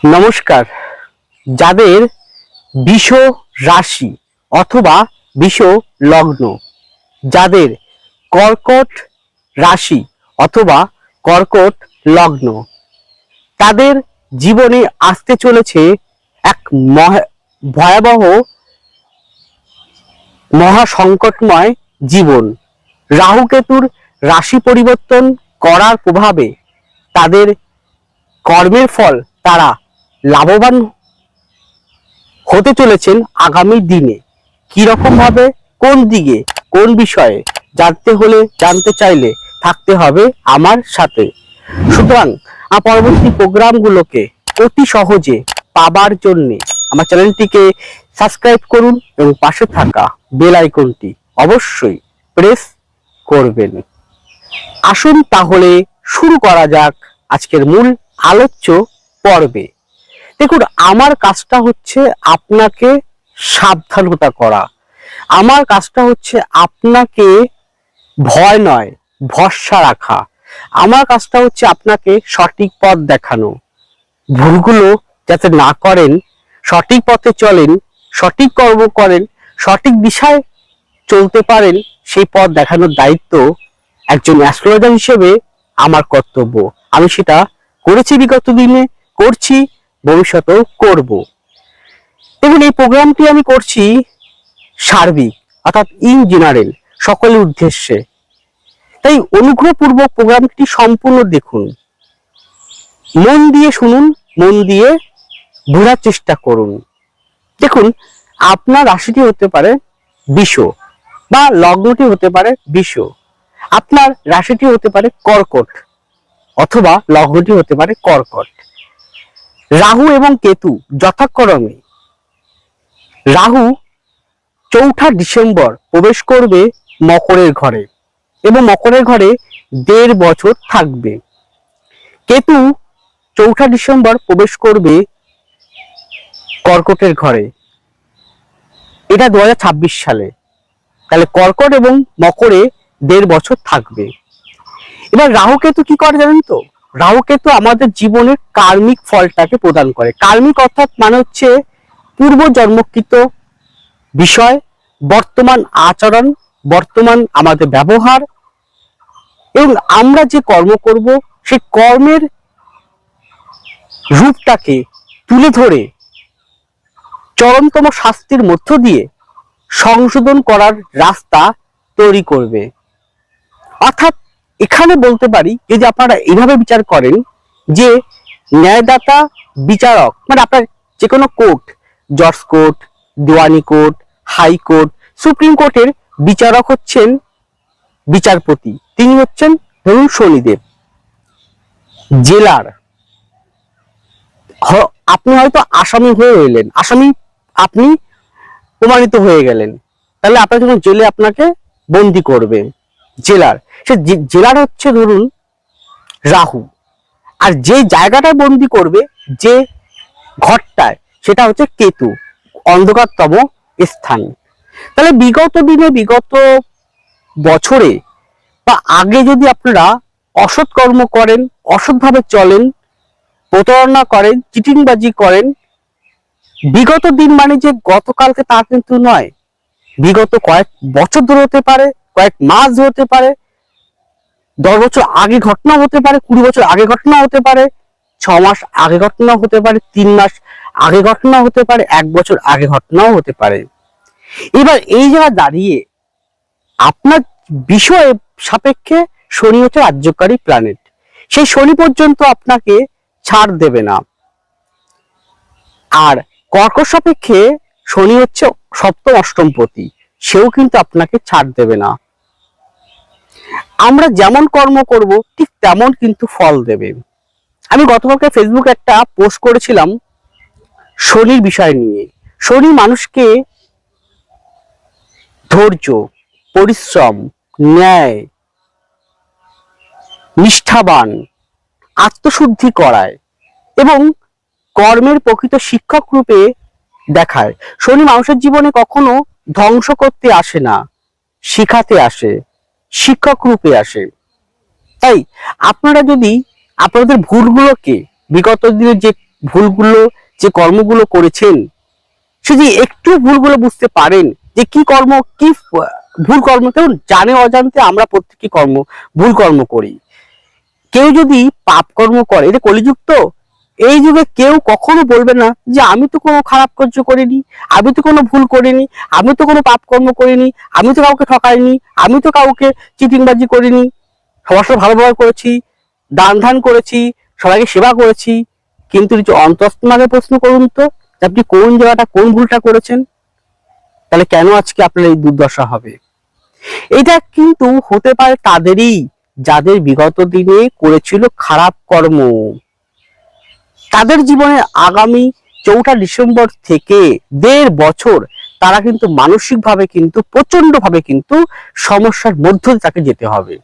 নমস্কার। যাদের বিষ রাশি অথবা বিষ লগ্ন, যাদের কর্কট রাশি অথবা কর্কট লগ্ন, তাদের জীবনে আসতে চলেছে এক ভয়াবহ মহা সংকটময় জীবন। রাহু কেতুর রাশি পরিবর্তন করার প্রভাবে তাদের কর্মের ফল তারা লাভবান হতে চলেছেন আগামী দিনে। কি রকম ভাবে, কোন দিকে, কোন বিষয়ে জানতে চাইলে থাকতে হবে আমার সাথে। সুতরাং পরবর্তী প্রোগ্রামগুলোকে অতি সহজে পাবার জন্য আমার চ্যানেলটিকে সাবস্ক্রাইব করুন এবং পাশে থাকা বেল আইকনটি অবশ্যই প্রেস করবেন। আসুন তাহলে শুরু করা যাক আজকের মূল আলোচ্য পর্বে। দেখুন, আমার কাজটা হচ্ছে আপনাকে সাবধানতা করা। আমার কাজটা হচ্ছে আপনাকে ভয় নয়, ভরসা রাখা। আমার কাজটা হচ্ছে আপনাকে সঠিক পথ দেখানো। ভুলগুলো যাতে না করেন, সঠিক পথে চলেন, সঠিক কর্ম করেন, সঠিক দিশায় চলতে পারেন, সেই পথ দেখানোর দায়িত্ব একজন অ্যাস্ট্রোলজার হিসেবে আমার কর্তব্য। আমি সেটা করেছি বিগত দিনে, করছি, ভবিষ্যতেও করব। দেখুন, এই প্রোগ্রামটি আমি করছি সার্বিক অর্থাৎ ইন জেনারেল, সকলের উদ্দেশ্যে। তাই অনুগ্রহপূর্বক প্রোগ্রামটি সম্পূর্ণ দেখুন, মন দিয়ে শুনুন, মন দিয়ে বোঝার চেষ্টা করুন। দেখুন, আপনার রাশিটি হতে পারে বৃষ বা লগ্নটি হতে পারে বৃষ, আপনার রাশিটি হতে পারে কর্কট অথবা লগ্নটি হতে পারে কর্কট। রাহু এবং কেতু যথাক্রমে, রাহু 4 ডিসেম্বর প্রবেশ করবে মকরের ঘরে এবং মকরের ঘরে 1.5 বছর থাকবে। কেতু 4 ডিসেম্বর প্রবেশ করবে কর্কটের ঘরে, এটা 2026 সালে। তাহলে কর্কট এবং মকরে 1.5 বছর থাকবে। এবার রাহু কেতু কি করে জানেন তো? রাহু কেতু আমাদের জীবনের কার্মিক ফলটাকে প্রদান করে। কার্মিক অর্থাৎ মানে হচ্ছে পূর্ব জন্মকৃত বিষয়, বর্তমান আচরণ, বর্তমান আমাদের ব্যবহার এবং আমরা যে কর্ম করব সেই কর্মের রূপটাকে তুলে ধরে চরমতম শাস্তির মধ্য দিয়ে সংশোধন করার রাস্তা তৈরি করবে। অর্থাৎ এখানে বলতে পারি, যদি আপনারা এইভাবে বিচার করেন যে ন্যায়দাতা বিচারক, মানে আপনার যে কোনো কোর্ট, জজ কোর্ট, দেওয়ানি কোর্ট, হাইকোর্ট, সুপ্রিম কোর্টের বিচারক হচ্ছেন বিচারপতি, তিনি হচ্ছেন ধরুন শনিদেব। জেলার আপনি হয়তো আসামি হয়ে এলেন, আসামি আপনি প্রমাণিত হয়ে গেলেন, তাহলে আপনার যখন জেলে আপনাকে বন্দি করবে জেলার, সে জেলার হচ্ছে ধরুন রাহু, আর যে জায়গাটায় বন্দি করবে, যে ঘরটায়, সেটা হচ্ছে কেতু, অন্ধকারতম স্থান। তাহলে বিগত দিনে, বিগত বছরে বা আগে যদি আপনারা অসৎ কর্ম করেন, অসৎভাবে চলেন, প্রতারণা করেন, চিটিংবাজি করেন, বিগত দিন মানে যে গতকালকে তা কিন্তু নয়, বিগত কয়েক বছর ধরে হতে পারে, কয়েক মাস ধরে হতে পারে, 10 বছর আগে ঘটনা হতে পারে, 20 বছর আগে ঘটনা হতে পারে, 6 মাস আগে ঘটনা হতে পারে, 3 মাস আগে ঘটনা হতে পারে, 1 বছর আগে ঘটনাও হতে পারে। এবার এই জায়গায় দাঁড়িয়ে আপনার বিষয়ে সাপেক্ষে শনি হচ্ছে রাজ্যকারী প্ল্যানেট, সেই শনি পর্যন্ত আপনাকে ছাড় দেবে না। আর কর্কট সাপেক্ষে শনি হচ্ছে সপ্তম অষ্টমপতি, সেও কিন্তু আপনাকে ছাড় দেবে না। আমরা যেমন কর্ম করব ঠিক তেমন কিন্তু ফল দেবে। আমি গতকালকে ফেসবুকে একটা পোস্ট করেছিলাম শনির বিষয় নিয়ে। শনি মানুষকে ধৈর্য, পরিশ্রম, ন্যায়, নিষ্ঠাবান, আত্মশুদ্ধি করায় এবং কর্মের প্রকৃত শিক্ষক রূপে দেখায়। শনি মানুষের জীবনে কখনো ধ্বংস করতে আসে না, শিখাতে আসে, শিক্ষক রূপে আসে। তাই আপনারা যদি আপনাদের ভুলগুলোকে, বিগত দিনের যে ভুলগুলো, যে কর্মগুলো করেছেন, যদি একটু ভুলগুলো বুঝতে পারেন যে কি কর্ম, কি ভুল কর্ম, কেউ জানে অজান্তে আমরা প্রত্যেকটি ভুল কর্ম করি। কেউ যদি পাপ কর্ম করে, এটা কলিযুগ তো, এই যুগে কেউ কখনো বলবে না যে আমি তো কোনো খারাপ কার্য করিনি, আমি তো কোনো ভুল করিনি, আমি তো কোনো পাপ কর্ম করিনি, আমি তো কাউকে ঠকাইনি, আমি তো কাউকে চিটিংবাজি করিনি, সবার সাথে ভালো ব্যবহার করেছি, দান ধ্যান করেছি, সবাইকে সেবা করেছি। কিন্তু অন্তঃস্থনাকে প্রশ্ন করুন তো, আপনি কোন জায়গাটা, কোন ভুলটা করেছেন? তাহলে কেন আজকে আপনার এই দুর্দশা হবে? এটা কিন্তু হতে পারে তাদেরই, যাদের বিগত দিনে করেছিল খারাপ কর্ম। তাদের জীবনে আগামী 4 ডিসেম্বর থেকে 1.5 বছর তারা কিন্তু মানসিকভাবে কিন্তু প্রচন্ডভাবে কিন্তু সমস্যার মধ্য দিয়ে তাকে যেতে হবে।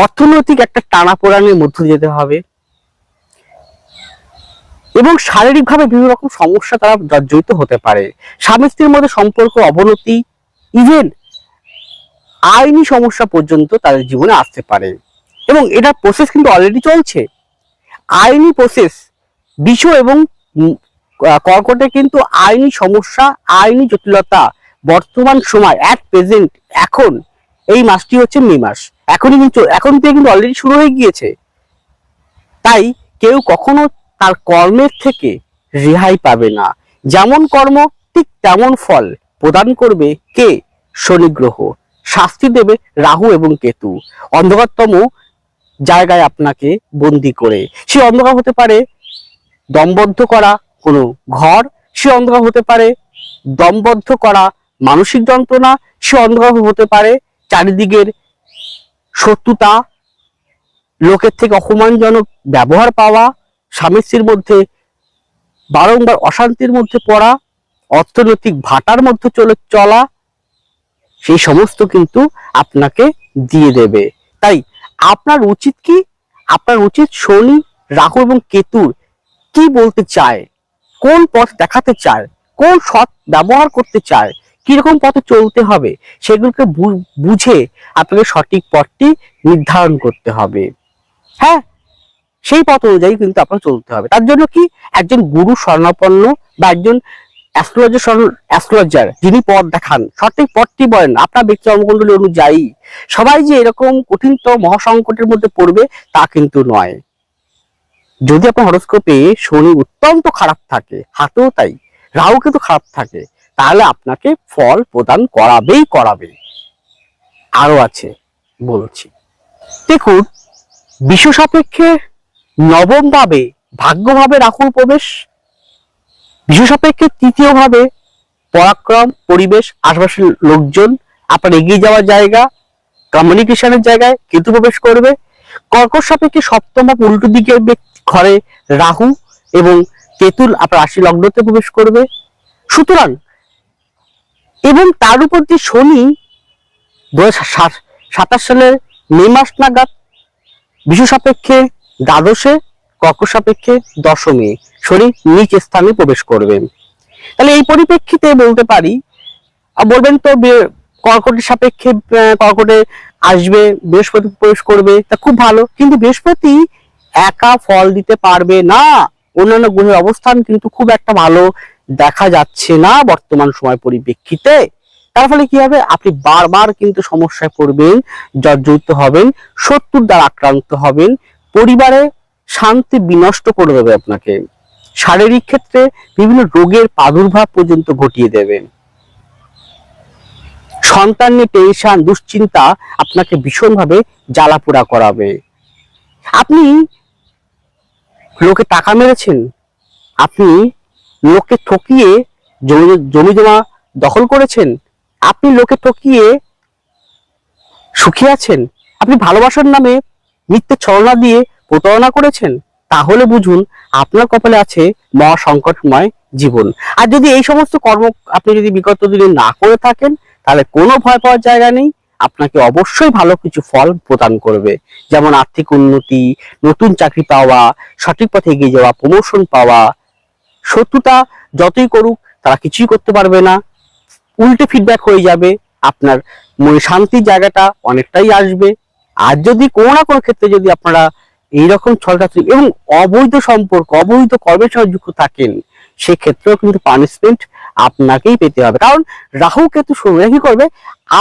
অর্থনৈতিক একটা টানাপোড়েনের মধ্য দিয়ে যেতে হবে এবং শারীরিকভাবে বিভিন্ন রকম সমস্যা তারা জর্জরিত হতে পারে। স্বামী স্ত্রীর মধ্যে সম্পর্ক অবনতি, ইভেন আইনি সমস্যা পর্যন্ত তাদের জীবনে আসতে পারে। এবং এটার প্রসেস কিন্তু অলরেডি চলছে, আইনি প্রসেস। বিষ এবং কর্কটে কিন্তু আইনি সমস্যা, আইনি জটিলতা বর্তমান সময় অ্যাট প্রেজেন্ট, এখন এই মাসটি হচ্ছে মে মাস, এখনই কিন্তু এখন থেকে কিন্তু অলরেডি শুরু হয়ে গিয়েছে। তাই কেউ কখনো তার কর্মের থেকে রেহাই পাবে না। যেমন কর্ম ঠিক তেমন ফল প্রদান করবে কে? শনি গ্রহ। শাস্তি দেবে রাহু এবং কেতু, অন্ধকারতম জায়গায় আপনাকে বন্দি করে। সে অন্ধকার হতে পারে দমবদ্ধ করা কোনো ঘর, সে অন্ধকার হতে পারে দমবদ্ধ করা মানসিক যন্ত্রণা, সে অন্ধকার হতে পারে চারিদিকের শত্রুতা, লোকের থেকে অপমানজনক ব্যবহার পাওয়া, স্বামী স্ত্রীর মধ্যে বারংবার অশান্তির মধ্যে পড়া, অর্থনৈতিক ভাটার মধ্যে চলা, সেই সমস্ত কিন্তু আপনাকে দিয়ে দেবে। তাই আপনার উচিত কি? আপনার উচিত শনি, রাহু এবং কেতুর কি বলতে চায়, কোন পথ দেখাতে চায়, কোন সৎ ব্যবহার করতে চায়, কিরকম পথে চলতে হবে, সেগুলোকে বুঝে আপনাকে সঠিক পথটি নির্ধারণ করতে হবে। হ্যাঁ, সেই পথ অনুযায়ী কিন্তু আপনার চলতে হবে। তার জন্য কি একজন গুরু শরণাপন্ন বা একজন অ্যাস্ট্রোলজার যিনি পথ দেখান, সঠিক পথটি বলেন, আপনার ব্যক্তি জন্মকুণ্ডলী অনুযায়ী সবাই যে এরকম কঠিনতর মহাসংকটের মধ্যে পড়বে তা কিন্তু নয়। যদি আপনার হরোস্কোপে শনি অত্যন্ত খারাপ থাকে, হাতেও তাই, রাহু কিন্তু খারাপ থাকে, তাহলে আপনাকে ফল প্রদান করাবে। আরো আছে, বলছি। দেখুন, বিশ্ব সাপেক্ষে নবম ভাবে ভাগ্যভাবে রাহুর প্রবেশ, বিশ্ব সাপেক্ষে তৃতীয় ভাবে পরাক্রম, পরিবেশ, আশপাশের লোকজন, আপনার এগিয়ে যাওয়ার জায়গা, কমিউনিকেশনের জায়গায় কেতু প্রবেশ করবে। কর্কট সাপেক্ষে সপ্তম ভাব উল্টো দিকের ঘরে রাহু এবং কেতুল আপনার রাশি লগ্নতে প্রবেশ করবে। সুতরাং এবং তার উপর দিয়ে শনি 2027 সালের মে মাস নাগাদ বিশ্ব সাপেক্ষে দ্বাদশে, কর্কট সাপেক্ষে দশমে শনি নিচ স্থানে প্রবেশ করবেন। তাহলে এই পরিপ্রেক্ষিতে বলতে পারি, বলবেন তো কর্কটের সাপেক্ষে কর্কটে আসবে, বৃহস্পতি প্রবেশ করবে, তা খুব ভালো, কিন্তু বৃহস্পতি একা ফল দিতে পারবে না। অন্যান্য গ্রহের অবস্থান কিন্তু খুব একটা ভালো দেখা যাচ্ছে না বর্তমান সময় পরিপ্রেক্ষিতে। তার ফলে কি হবে? আপনি বারবার কিন্তু সমস্যায় পড়বেন, জর্জরিত হবেন, শত্রুর দ্বারা আক্রান্ত হবেন, পরিবারে শান্তি বিনষ্ট করে দেবে আপনাকে, শারীরিক ক্ষেত্রে বিভিন্ন রোগের প্রাদুর্ভাব পর্যন্ত ঘটিয়ে দেবেন। সন্তান নিয়ে টেনশন, দুশ্চিন্তা আপনাকে ভীষণভাবে জ্বালাপোড়া করাবে। আপনি লোকে টাকা মেরেছেন, আপনি লোককে ঠকিয়ে জমি জমা দখল করেছেন, আপনি লোকে ঠকিয়ে সুখী আছেন, আপনি ভালোবাসার নামে মিথ্যে ছলনা দিয়ে প্রতারণা করেছেন, তাহলে বুঝুন আপনার কপালে আছে মহা সংকটময় জীবন। আর যদি এই সমস্ত কর্ম আপনি যদি বিগত দিনে না করে থাকেন, তাহলে কোনো ভয় পাওয়ার জায়গা নেই, আপনাকে অবশ্যই ভালো কিছু ফল প্রদান করবে। যেমন আর্থিক উন্নতি, নতুন চাকরি পাওয়া, সঠিক পথে এগিয়ে যাওয়া, প্রমোশন পাওয়া। শত্রুতা যতই করুক তারা কিছুই করতে পারবে না, উল্টে ফিডব্যাক হয়ে যাবে, আপনার মনে শান্তির জায়গাটা অনেকটাই আসবে। আর যদি কোনো না কোনো ক্ষেত্রে যদি আপনারা এইরকম ছলচাতুরি এবং অবৈধ সম্পর্ক, অবৈধ কর্মের সঙ্গে যুক্ত থাকেন, সেক্ষেত্রেও কিন্তু পানিশমেন্ট আপনাকেই পেতে হবে। কারণ রাহু কেতু শনিরা কি করবে,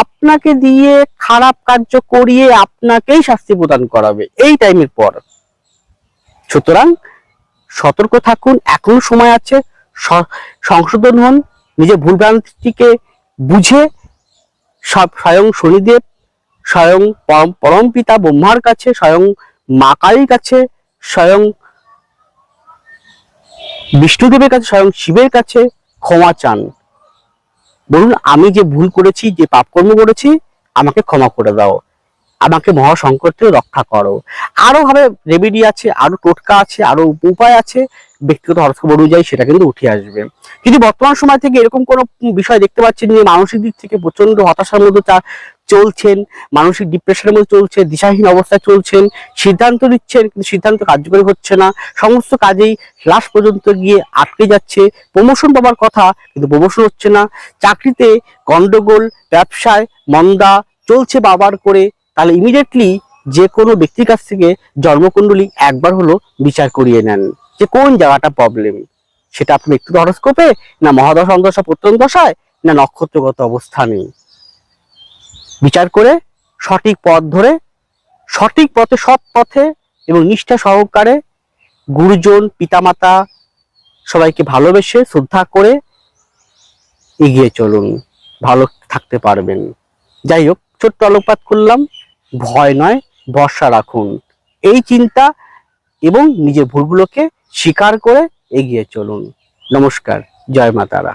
আপনাকে দিয়ে খারাপ কার্য করিয়ে আপনাকেই শাস্তি প্রদান করাবে এই টাইমের পর। সুতরাং সতর্ক থাকুন, এখনো সময় আছে, সংশোধন হন, নিজের ভুলভ্রান্তিকে বুঝে স্বয়ং শনিদেব, স্বয়ং পরম পিতা ব্রহ্মার কাছে, স্বয়ং মা কালীর কাছে, স্বয়ং বিষ্ণুদেবের কাছে, স্বয়ং শিবের কাছে ক্ষমা চান। বলুন, আমি যে ভুল করেছি, যে পাপকর্ম করেছি, আমাকে ক্ষমা করে দাও, আমাকে মহাসংকট থেকে রক্ষা করো। আরো ভাবে রেমেডি আছে, আরো টোটকা আছে, আরো উপায় আছে, ব্যক্তিগত হরস্কোপ অনুযায়ী সেটা কিন্তু উঠে আসবে। যদি বর্তমান সময় থেকে এরকম কোনো বিষয় দেখতে পাচ্ছেন যে মানসিক দিক থেকে প্রচন্ড হতাশার মধ্যে চলছেন, মানসিক ডিপ্রেশনের মধ্যে চলছে, দিশাহীন অবস্থায় চলছেন, সিদ্ধান্ত নিচ্ছেন কিন্তু সিদ্ধান্ত কার্যকরী হচ্ছে না, সমস্ত কাজেই লাস্ট পর্যন্ত গিয়ে আটকে যাচ্ছে, প্রমোশন পাওয়ার কথা কিন্তু প্রমোশন হচ্ছে না, চাকরিতে গন্ডগোল, ব্যবসায় মন্দা চলছে বাবার করে, তাহলে ইমিডিয়েটলি যে কোনো ব্যক্তির কাছ থেকে জন্মকুণ্ডলী একবার হলো বিচার করিয়ে নেন যে কোন জায়গাটা প্রবলেম। সেটা আপনি ব্যক্তিগত হরস্কোপে, না মহাদশা অন্তর্দশা প্রত্যন্ত দশায়, না নক্ষত্রগত অবস্থানে বিচার করে সঠিক পথ ধরে, সঠিক পথে, সৎ পথে এবং নিষ্ঠা সহকারে গুরুজন, পিতামাতা সবাইকে ভালোবেসে শ্রদ্ধা করে এগিয়ে চলুন, ভালো থাকতে পারবেন। যাই হোক, ছোট্ট আলোকপাত করলাম। ভয় নয়, ভরসা রাখুন, এই চিন্তা এবং নিজের ভুলগুলোকে স্বীকার করে এগিয়ে চলুন। নমস্কার, জয় মা তারা।